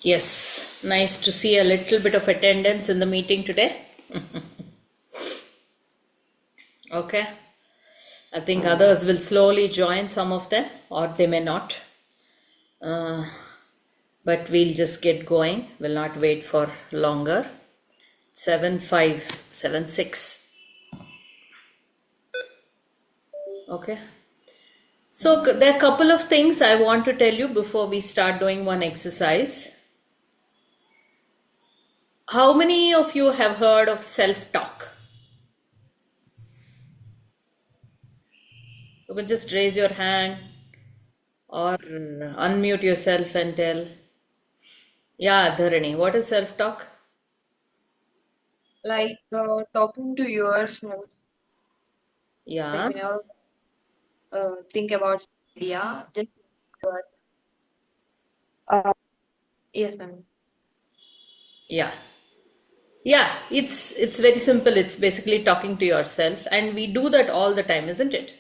Yes, nice to see a little bit of attendance in the meeting today. Okay, I think others will slowly join, some of them, or they may not. Uh, but we'll just get going. We'll not wait for longer. 7576. Okay. So there are a couple of things I want to tell you before we start doing one exercise. How many of you have heard of self-talk? You can just raise your hand or unmute yourself and tell. Yeah, Dharani, what is self-talk? Like talking to yourself, like Yeah, whenever think about idea, just uh, yes, ma'am. yeah. Yeah, it's very simple. It's basically talking to yourself, and we do that all the time, isn't it?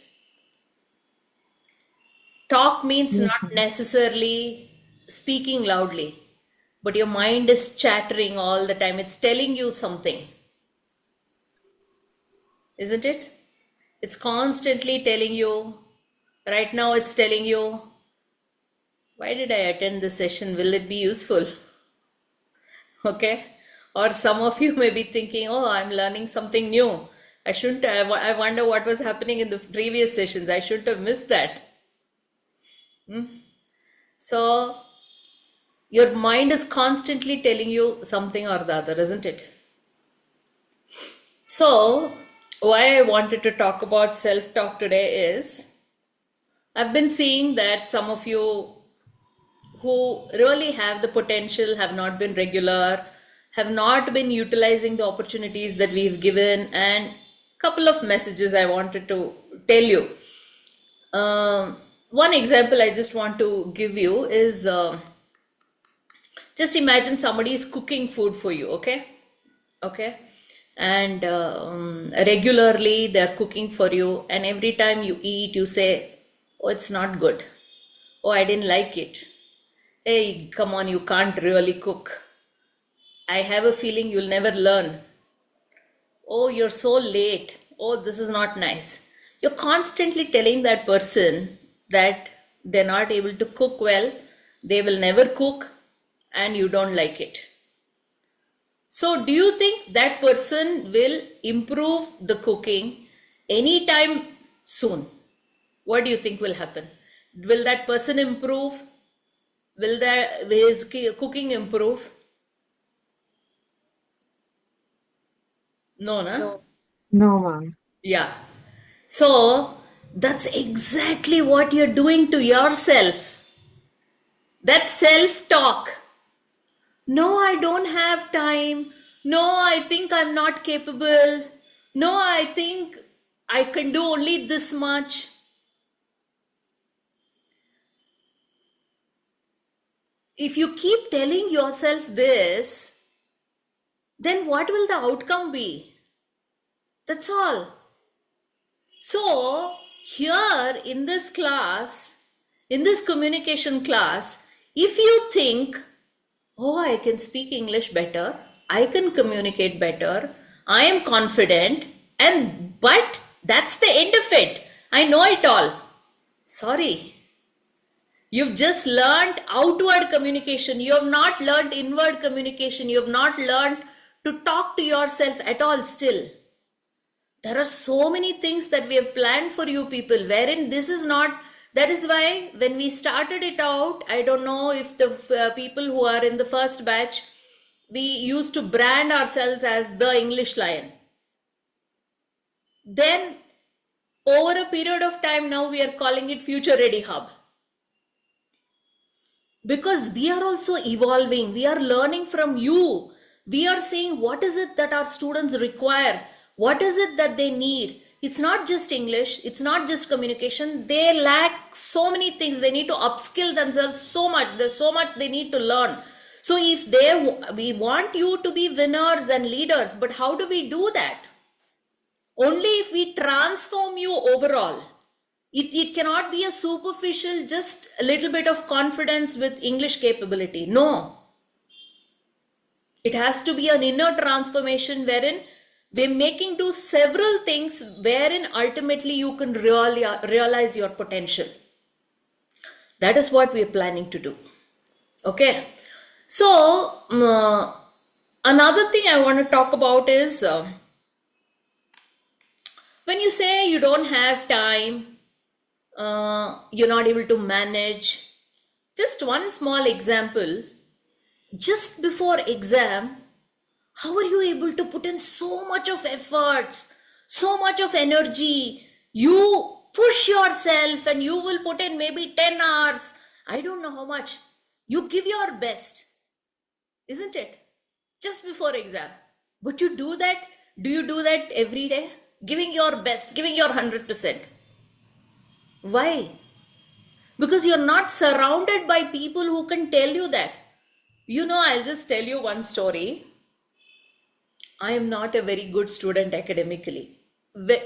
Talk means Yes, not ma'am. necessarily speaking loudly, but your mind is chattering all the time. It's telling you something, isn't it? It's constantly telling you. Right now, it's telling you, why did I attend this session? Will it be useful? Okay. Or some of you may be thinking, oh, I'm learning something new. I shouldn't, I wonder what was happening in the previous sessions. I shouldn't have missed that. So, your mind is constantly telling you something or the other, isn't it? So, why I wanted to talk about self talk today is I've been seeing that some of you who really have the potential have not been regular, have not been utilizing the opportunities that we've given, and couple of messages I wanted to tell you. One example I just want to give you is just imagine somebody is cooking food for you, okay? Okay. And regularly they're cooking for you, and every time you eat, you say, oh, it's not good. Oh, I didn't like it. Hey, come on, you can't really cook. I have a feeling you'll never learn. Oh, you're so late. Oh, this is not nice. You're constantly telling that person that they're not able to cook well, they will never cook, and you don't like it. So, do you think that person will improve the cooking anytime soon? What do you think will happen? Will that person improve? Will his cooking improve? No, na? No. No, ma'am. Yeah. So that's exactly what you're doing to yourself. That self talk. No, I don't have time. No, I think I'm not capable. No, I think I can do only this much. If you keep telling yourself this, then what will the outcome be? That's all. So, here in this class, in this communication class, if you think, oh, I can speak English better, I can communicate better, I am confident, and but that's the end of it. I know it all. Sorry. You've just learned outward communication. You have not learned inward communication. You have not learned to talk to yourself at all still. There are so many things that we have planned for you people, wherein this is not. That is why when we started it out, I don't know if the people who are in the first batch, we used to brand ourselves as the English Lion. Then over a period of time, now we are calling it Future Ready Hub, because we are also evolving, we are learning from you. We are seeing what is it that our students require, what is it that they need. It's not just English, it's not just communication. They lack so many things. They need to upskill themselves so much. There's so much they need to learn. So if we want you to be winners and leaders, but how do we do that? Only if we transform you overall. It cannot be a superficial, just a little bit of confidence with English capability. No. It has to be an inner transformation wherein we're making do several things wherein ultimately you can realize your potential. That is what we are planning to do. Okay. So, another thing I want to talk about is when you say you don't have time, you're not able to manage. Just one small example. Just before exam, how are you able to put in so much of efforts, so much of energy? You push yourself and you will put in maybe 10 hours. I don't know how much. You give your best, isn't it? Just before exam. But you do that. Do you do that every day? Giving your best, giving your 100%. Why? Because you're not surrounded by people who can tell you that. I'll just tell you one story. I am not a very good student academically.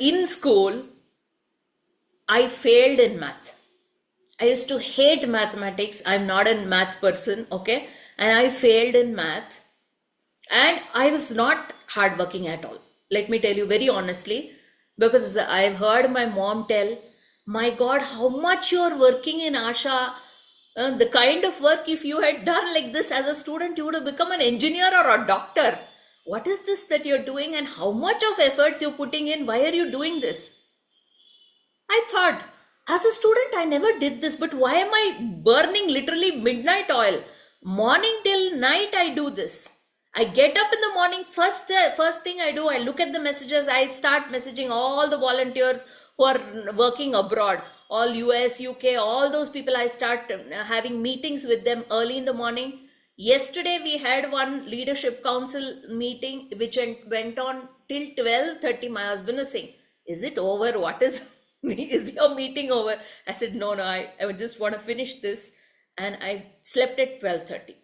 In school, I failed in math. I used to hate mathematics. I'm not a math person, okay? And I failed in math. And I was not hardworking at all. Let me tell you very honestly, because I've heard my mom tell, my God, how much you're working in Asha. The kind of work, if you had done like this as a student, you would have become an engineer or a doctor. What is this that you're doing and how much of efforts you're putting in? Why are you doing this? I thought, as a student, I never did this, but why am I burning literally midnight oil? Morning till night, I do this. I get up in the morning, first thing I do, I look at the messages, I start messaging all the volunteers who are working abroad, all US, UK, all those people. I start having meetings with them early in the morning. Yesterday, we had one leadership council meeting, which went on till 12:30. My husband was saying, is it over? What is your meeting over? I said, no, I would just want to finish this. And I slept at 12:30.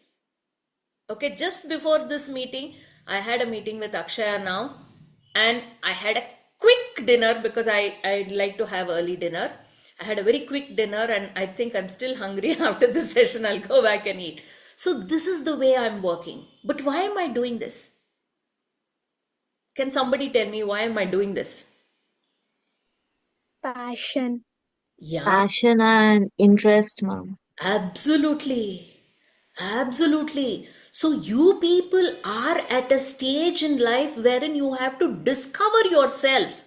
Okay, just before this meeting, I had a meeting with Akshaya now, and I had a quick dinner because I like to have early dinner. I had a very quick dinner, and I think I'm still hungry after this session. I'll go back and eat. So this is the way I'm working. But why am I doing this? Can somebody tell me why am I doing this? Passion. Yeah, Passion and interest, ma'am. absolutely. Absolutely. So you people are at a stage in life wherein you have to discover yourselves.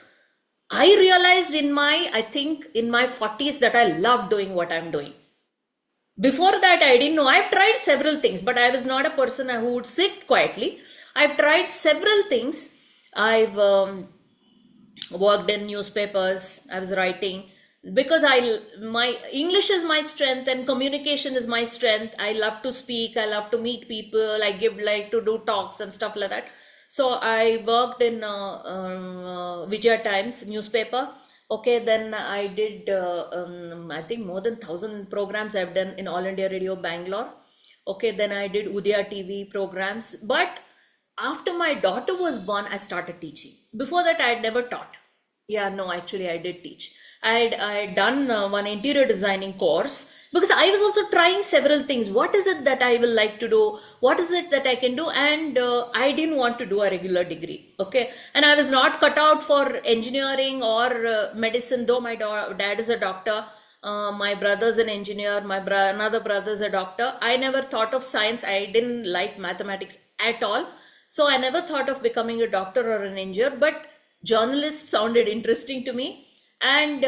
I realized I think in my 40s that I love doing what I'm doing. Before that, I didn't know. I've tried several things, but I was not a person who would sit quietly. I've tried several things. I've worked in newspapers. I was writing because my English is my strength and communication is my strength. I love to speak. I love to meet people. I like to do talks and stuff like that. So I worked in Vijaya Times newspaper. Okay, then I did I think more than 1,000 programs I've done in All India Radio Bangalore. Okay, then I did Udaya TV programs. But after my daughter was born, I started teaching. Before that, I had never taught. Yeah, no, actually, I did teach. I had done one interior designing course because I was also trying several things. What is it that I will like to do? What is it that I can do? And I didn't want to do a regular degree. Okay. And I was not cut out for engineering or medicine, though my dad is a doctor. My brother's an engineer. Another brother's a doctor. I never thought of science. I didn't like mathematics at all. So I never thought of becoming a doctor or an engineer, but journalists sounded interesting to me. And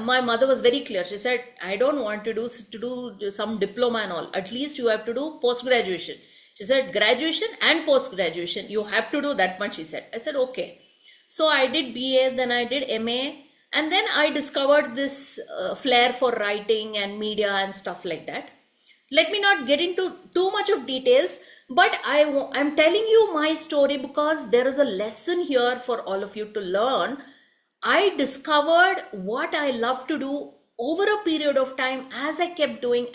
my mother was very clear. She said, I don't want to do some diploma and all. At least you have to do post graduation. She said, graduation and post graduation, you have to do that much, she said. I said, okay. So I did BA, then I did MA, and then I discovered this flair for writing and media and stuff like that. Let me not get into too much of details, but I'm telling you my story because there is a lesson here for all of you to learn. I discovered what I love to do over a period of time as I kept doing.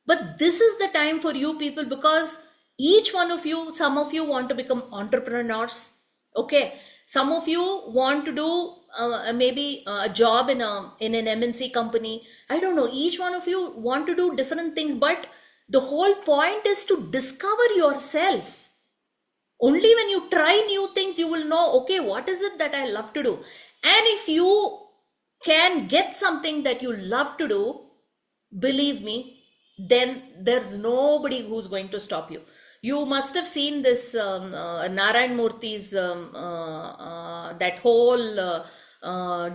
But this is the time for you people because each one of you, some of you want to become entrepreneurs. Okay. Some of you want to do maybe a job in an MNC company. I don't know. Each one of you want to do different things, but The whole point is to discover yourself. Only when you try new things, you will know, okay, what is it that I love to do? And if you can get something that you love to do, believe me, then there's nobody who's going to stop you. You must have seen this Narayan Murthy's that whole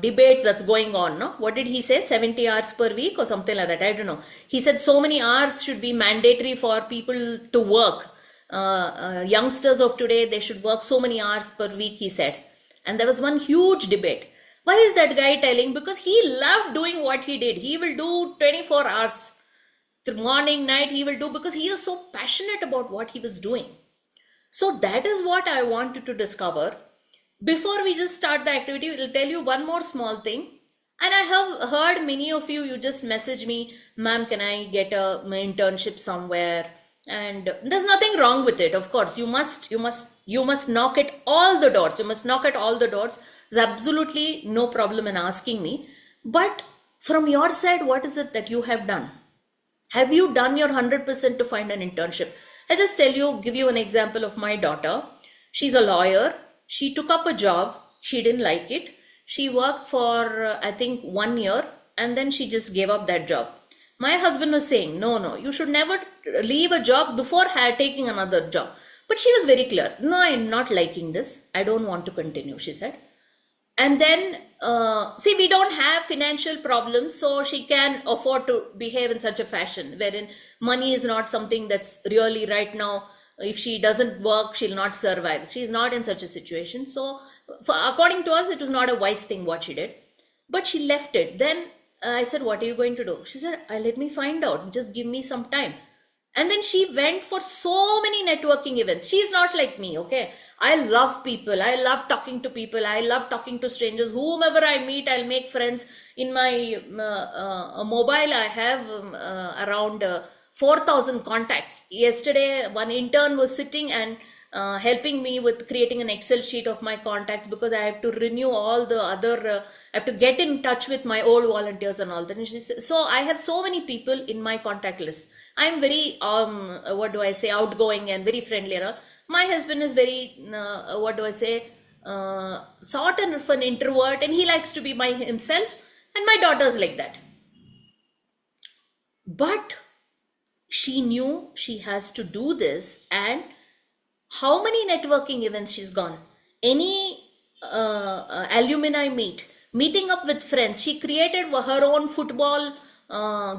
debate that's going on. No, what did he say? 70 hours per week or something like that. I don't know. He said so many hours should be mandatory for people to work. Youngsters of today, they should work so many hours per week, he said. And there was one huge debate. Why is that guy telling? Because he loved doing what he did. He will do 24 hours through morning, night, he will do, because he is so passionate about what he was doing. So that is what I wanted to discover. Before we just start the activity, we'll tell you one more small thing. And I have heard many of you, you just message me, ma'am, can I get a internship somewhere? And there's nothing wrong with it. Of course, you must knock at all the doors. You must knock at all the doors. There's absolutely no problem in asking me. But from your side, what is it that you have done? Have you done your 100% to find an internship? I just give you an example of my daughter. She's a lawyer. She took up a job. She didn't like it. She worked for, I think, 1 year, and then she just gave up that job. My husband was saying, no, you should never leave a job before taking another job. But she was very clear. No, I'm not liking this. I don't want to continue, she said. And then, see, we don't have financial problems, so she can afford to behave in such a fashion wherein money is not something that's really right now. If she doesn't work, she'll not survive. She's not in such a situation. So according to us, it was not a wise thing what she did. But she left it. Then I said, what are you going to do? She said, let me find out. Just give me some time. And then she went for so many networking events. She's not like me, okay? I love people. I love talking to people. I love talking to strangers. Whomever I meet, I'll make friends. In my mobile, I have around 4,000 contacts. Yesterday, one intern was sitting and helping me with creating an Excel sheet of my contacts, because I have to renew all the other, I have to get in touch with my old volunteers and all that. So I have so many people in my contact list. I'm very, outgoing and very friendly. My husband is very, sort of an introvert, and he likes to be by himself, and my daughter's like that. But she knew she has to do this, and how many networking events she's gone, any alumni meeting up with friends. She created her own football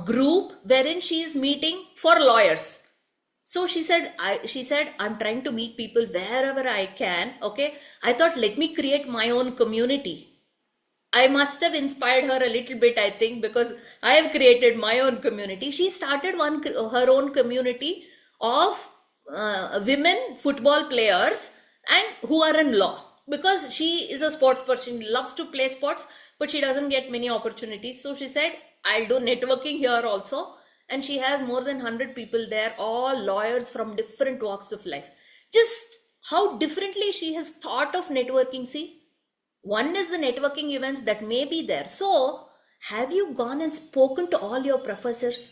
group wherein she is meeting for lawyers. So she said, I'm trying to meet people wherever I can. Okay, I thought, let me create my own community. I must have inspired her a little bit, I think, because I have created my own community. She started her own community of women football players and who are in law, because she is a sports person, loves to play sports, but she doesn't get many opportunities. So she said, I'll do networking here also. And she has more than 100 people there, all lawyers from different walks of life. Just how differently she has thought of networking. See, one is the networking events that may be there. So have you gone and spoken to all your professors?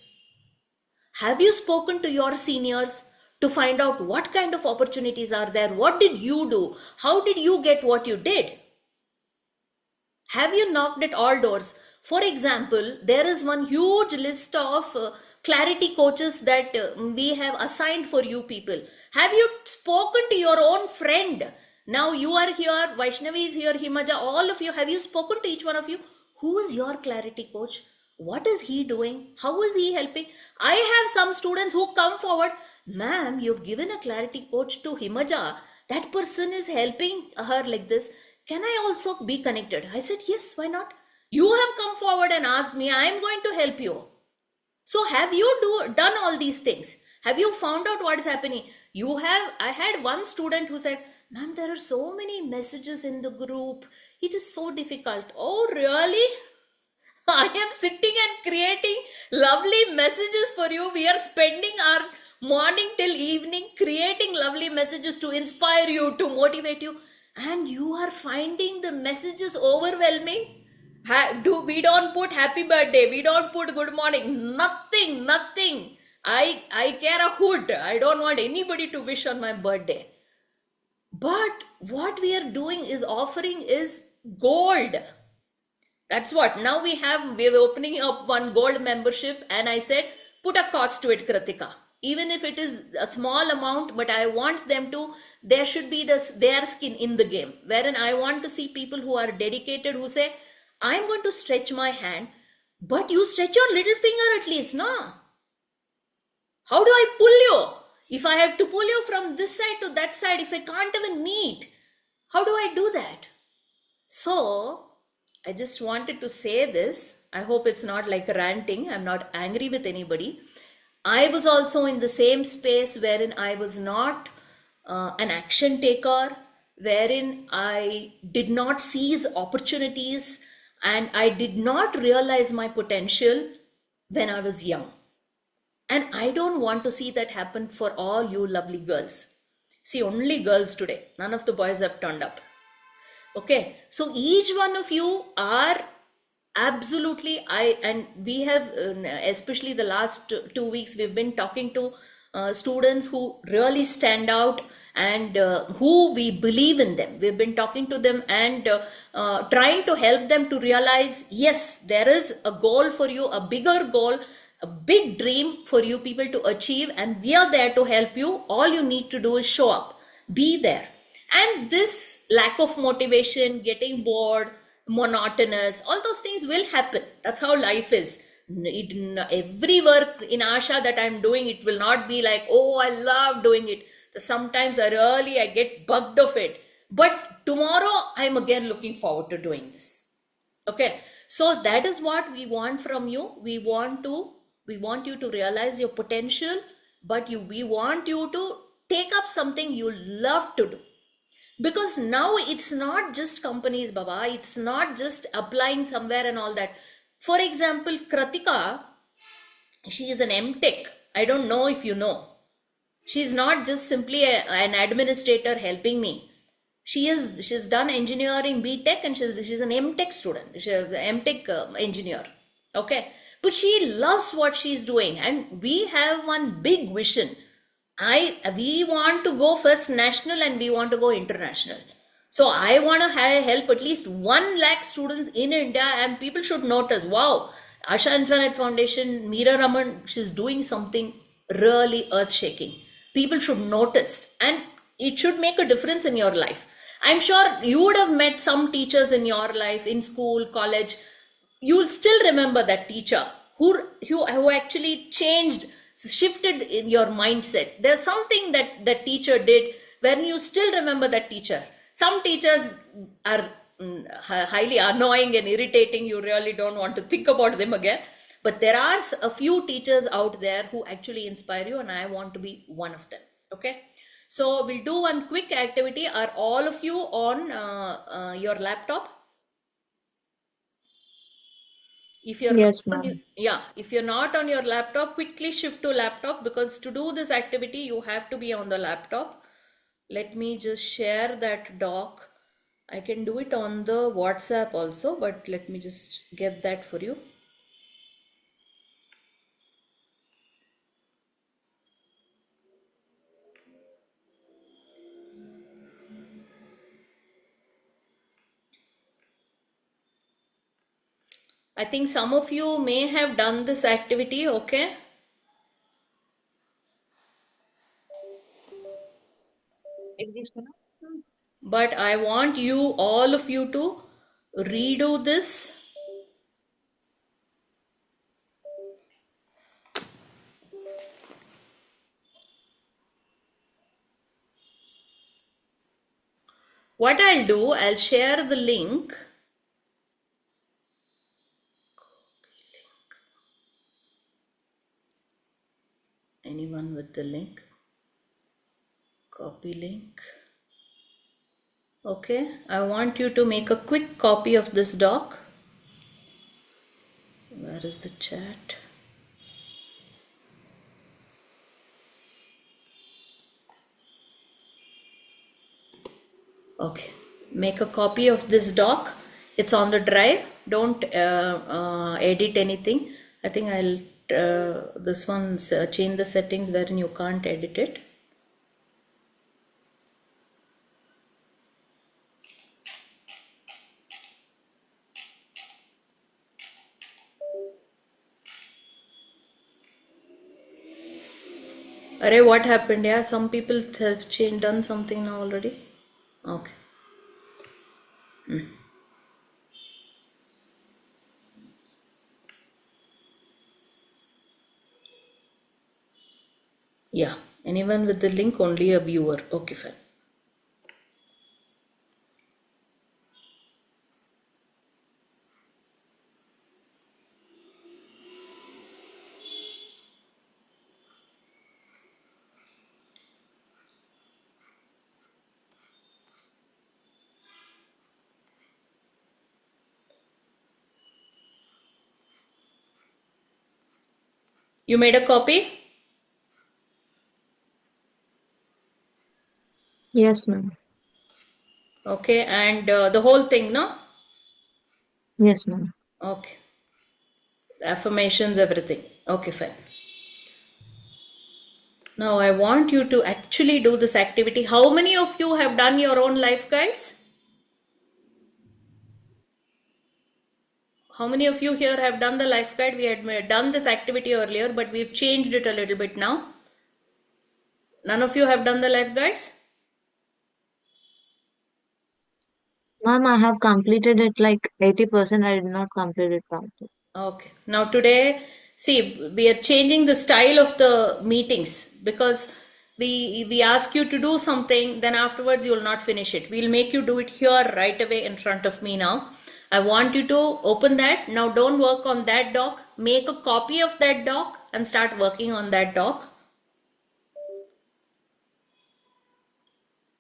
Have you spoken to your seniors to find out what kind of opportunities are there? What did you do? How did you get what you did? Have you knocked at all doors? For example, there is one huge list of clarity coaches that we have assigned for you people. Have you spoken to your own friend? Now you are here, Vaishnavi is here, Himaja, all of you. Have you spoken to each one of you? Who is your clarity coach? What is he doing? How is he helping? I have some students who come forward. Ma'am, you've given a clarity coach to Himaja. That person is helping her like this. Can I also be connected? I said, yes, why not? You have come forward and asked me, I am going to help you. So have you done all these things? Have you found out what is happening? I had one student who said, ma'am, there are so many messages in the group. It is so difficult. Oh, really? I am sitting and creating lovely messages for you. We are spending our morning till evening creating lovely messages to inspire you, to motivate you. And you are finding the messages overwhelming. We don't put happy birthday. We don't put good morning. Nothing. I care a hoot. I don't want anybody to wish on my birthday. But what we are doing is offering is gold. That's what. Now we're opening up one gold membership, and I said, put a cost to it, Kritika. Even if it is a small amount, but I want them to, there should be their skin in the game. Wherein I want to see people who are dedicated, who say, I'm going to stretch my hand, but you stretch your little finger at least, no? How do I pull you? If I have to pull you from this side to that side, if I can't even meet, how do I do that? So, I just wanted to say this. I hope it's not like ranting. I'm not angry with anybody. I was also in the same space wherein I was not an action taker, wherein I did not seize opportunities and I did not realize my potential when I was young. And I don't want to see that happen for all you lovely girls. See, only girls today. None of the boys have turned up. Okay, so each one of you are absolutely, and we have, especially the last 2 weeks, we've been talking to students who really stand out and who we believe in them. We've been talking to them and trying to help them to realize, yes, there is a goal for you, a bigger goal, a big dream for you people to achieve, and we are there to help you. All you need to do is show up, be there. And this lack of motivation, getting bored, monotonous, all those things will happen. That's how life is. Every work in Asha that I'm doing, it will not be like, oh, I love doing it. Sometimes I get bugged of it. But tomorrow, I'm again looking forward to doing this. Okay, so that is what we want from you. We want you to realize your potential, but we want you to take up something you love to do. Because now it's not just companies, Baba. It's not just applying somewhere and all that. For example, Kritika, she is an MTech. I don't know if you know. She's not just simply an administrator helping me. She's done engineering BTech and she's an MTech student. She's an MTech engineer. Okay. But she loves what she's doing. And we have one big vision. We want to go first national and we want to go international. So I want to help at least 1 lakh students in India, and people should notice, wow, Asha Infinite Foundation, Meera Raman, she's doing something really earth-shaking. People should notice, and it should make a difference in your life. I'm sure you would have met some teachers in your life, in school, college. You will still remember that teacher who actually shifted in your mindset. There's something that teacher did when you still remember that teacher. Some teachers are highly annoying and irritating. You really don't want to think about them again. But there are a few teachers out there who actually inspire you, and I want to be one of them. Okay. So we'll do one quick activity. Are all of you on your laptop? If you're Yes, not ma'am. if you're not on your laptop, quickly shift to laptop, because to do this activity, you have to be on the laptop. Let me just share that doc. I can do it on the WhatsApp also, but let me just get that for you. I think some of you may have done this activity, okay? But I want all of you to redo this. What I'll do, I'll share the link. Anyone with the link? Copy link. Okay, I want you to make a quick copy of this doc. Where is the chat? Okay, make a copy of this doc. It's on the drive. Don't edit anything. I think I'll this one, change the settings wherein you can't edit it. Array, what happened? Yeah, some people have done something now already. Okay. Yeah. Anyone with the link, only a viewer. Okay, fine. You made a copy? Yes, ma'am. Okay, and the whole thing, no? Yes, ma'am. Okay. Affirmations, everything. Okay, fine. Now I want you to actually do this activity. How many of you have done your own life guides? How many of you here have done the life guide? We had done this activity earlier, but we've changed it a little bit now. None of you have done the life guides? Ma'am, I have completed it like 80%. I did not complete it completely. Okay. Now today, see, we are changing the style of the meetings because we ask you to do something, then afterwards you will not finish it. We'll make you do it here right away in front of me now. I want you to open that. Now don't work on that doc. Make a copy of that doc and start working on that doc.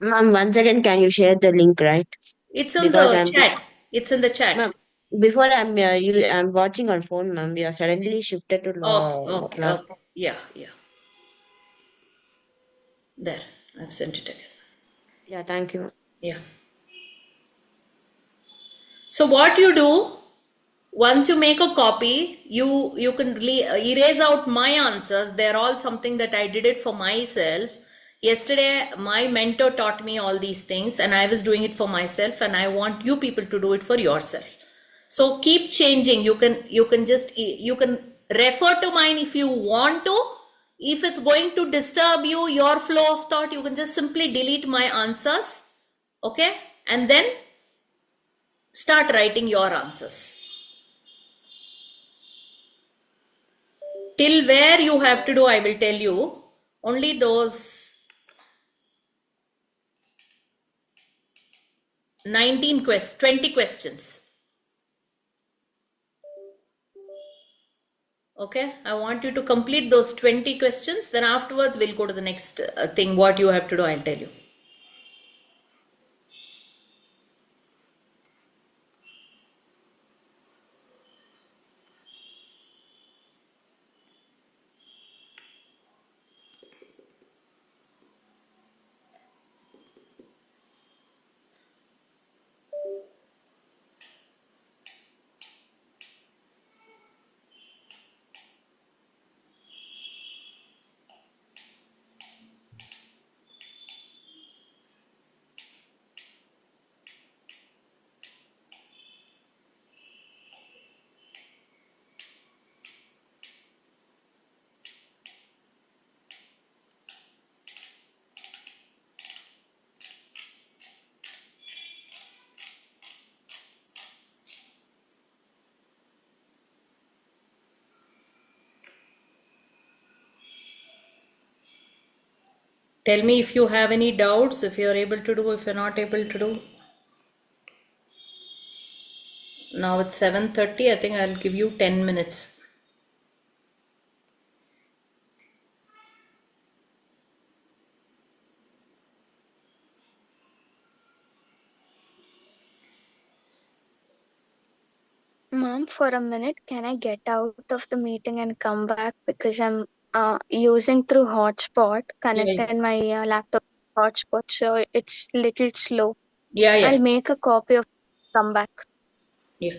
Ma'am, once again, can you share the link, right? It's on Because the I'm, chat. It's in the chat. ma'am, before I'm watching on phone, ma'am. You are suddenly shifted to Okay. Yeah. There. I've sent it again. Yeah, thank you. Yeah. So what you do, once you make a copy, you can erase out my answers. They're all something that I did it for myself. Yesterday, my mentor taught me all these things, and I was doing it for myself, and I want you people to do it for yourself. So keep changing. You can refer to mine if you want to. If it's going to disturb you, your flow of thought, you can just simply delete my answers. Okay, and then start writing your answers. Till where you have to do, I will tell you. Only those 20 questions. Okay, I want you to complete those 20 questions. Then afterwards, we'll go to the next thing. What you have to do, I'll tell you. Tell me if you have any doubts, if you're able to do, if you're not able to do. Now it's 7:30. I think I'll give you 10 minutes. Mom, for a minute, can I get out of the meeting and come back because I'm using through hotspot, connected my laptop hotspot, so it's little slow. Yeah. I'll make a copy of come back. Yeah.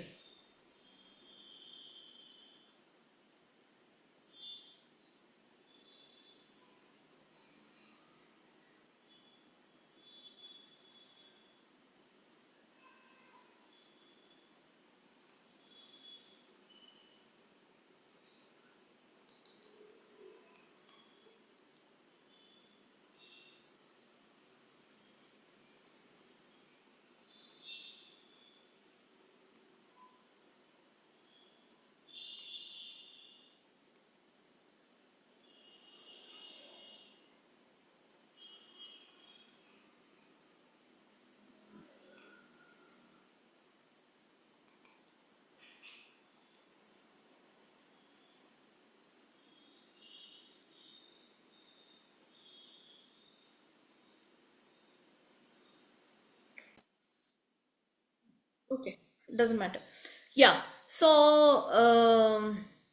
Okay, doesn't matter. Yeah. So